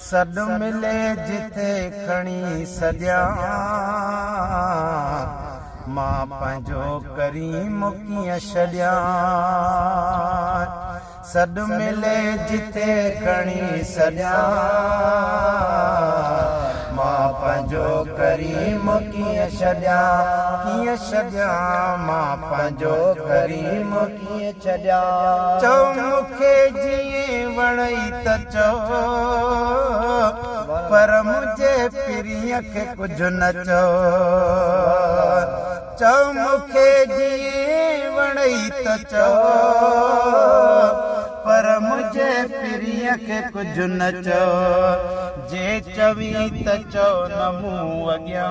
सॾु मिले जिथे खणी सॼा मां पंहिंजो करीम कीअं छॾियां सॾु मिले जिथे खणी सॼा मां पंहिंजो करीम कीअं छॾियां मां पंहिंजो करीम कीअं छॾियां चओ मूंखे जीअं वणई त चओ पर मुंहिंजे पीरीअ खे कुझु न चओ मूंखे जीअं वणई त चओ पर मुंहिंजे पीरीअ खे कुझु न चओ जे चवी त चओ न मूं अॻियां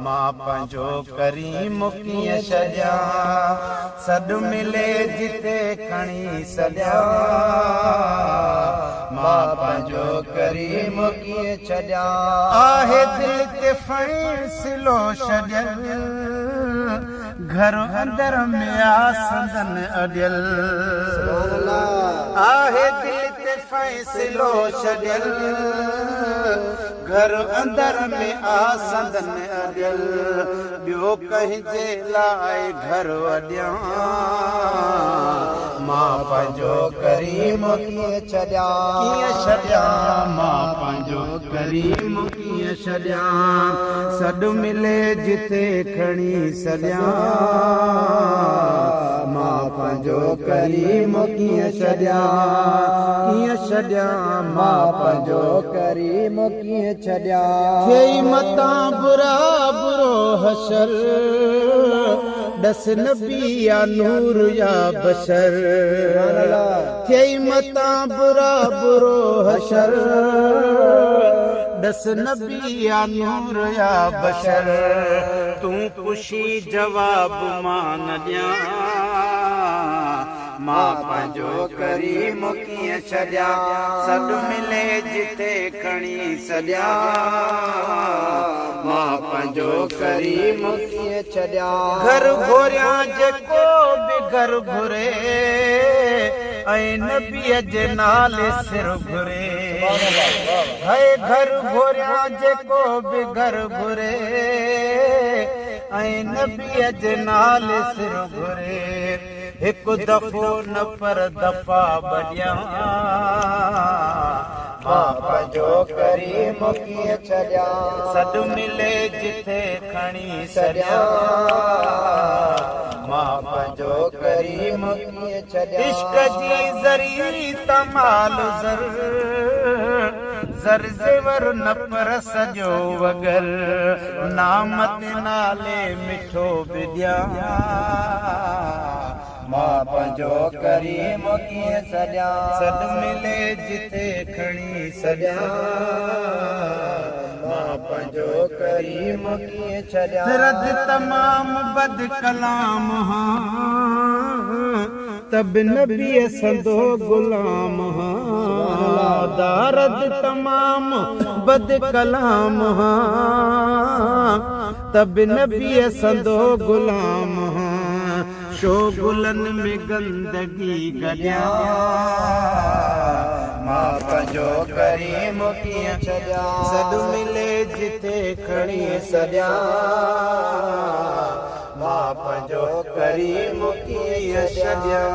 मां पंहिंजो करीम कीअं छॾियां सॾु मिले जिथे खणी सॼा मां पंहिंजो करीम कीअं छॾियां आहे दिलि ते फ़ैसिलो छॾियल घर अंदर में आसंदन अॾियल आहे दिलि ते फ़ैसिलो छॾियल घर अंदर में आसंदन अॾियल ॿियो कंहिंजे लाइ घर अॾियां मां पंहिंजो करीम कीअं छॾियां मां पंहिंजो करीम कीअं छॾियां सॾु मिले जिथे खणी सॼा मां पंहिंजो करीम कीअं छॾियां मां पंहिंजो करीम कीअं छॾियां थिए मतां बुरा बुरो हशर ॾस नबी या नूर या बशर थिए मतां बुरा बुरो हशर ॾस नबी या नूर या बशर तूं पुछी जवाब मां न ॾियां मां पंहिंजो करीम कीअं छॾियां सॾु मिले जिथे खणी सॼा मां पंहिंजो करीम कीअं छॾियां घर घोरियां जेको बि घर घुरे ऐं नबीअ जे नाले सिर घुरे है घर घोरियां जेको बि घर घुरे ऐं नबीअ जे नाले सिर घुरे हिकु दफ़ो न पर दफ़ा ॿ मां पंहिंजो करीम कीअं छॾियां सॾु मिले जिथे खणी सॼा मां पंहिंजो करीम कीअं छॾियां इश्क जी ज़री तमाल ज़र ज़ेवर न पर सॼो वगर नाम ते नाले मिठो बि ॾियां मां पंहिंजो करीम कीअं छॾियां सॾु मिले जिथे खणी सॼा मां पंहिंजो करीम कीअं छॾियां रद तमाम बद कलाम तब नबीअ संदो गुलाम दारद तमाम बद कलाम तब नबीअ संदो गुलाम शोगुलन में गंदगी गलियां मां पंहिंजो करीम कीअं छॾियां सॾु मिले जिथे खणी सॼा मां पंहिंजो करीम कीअं छॾियां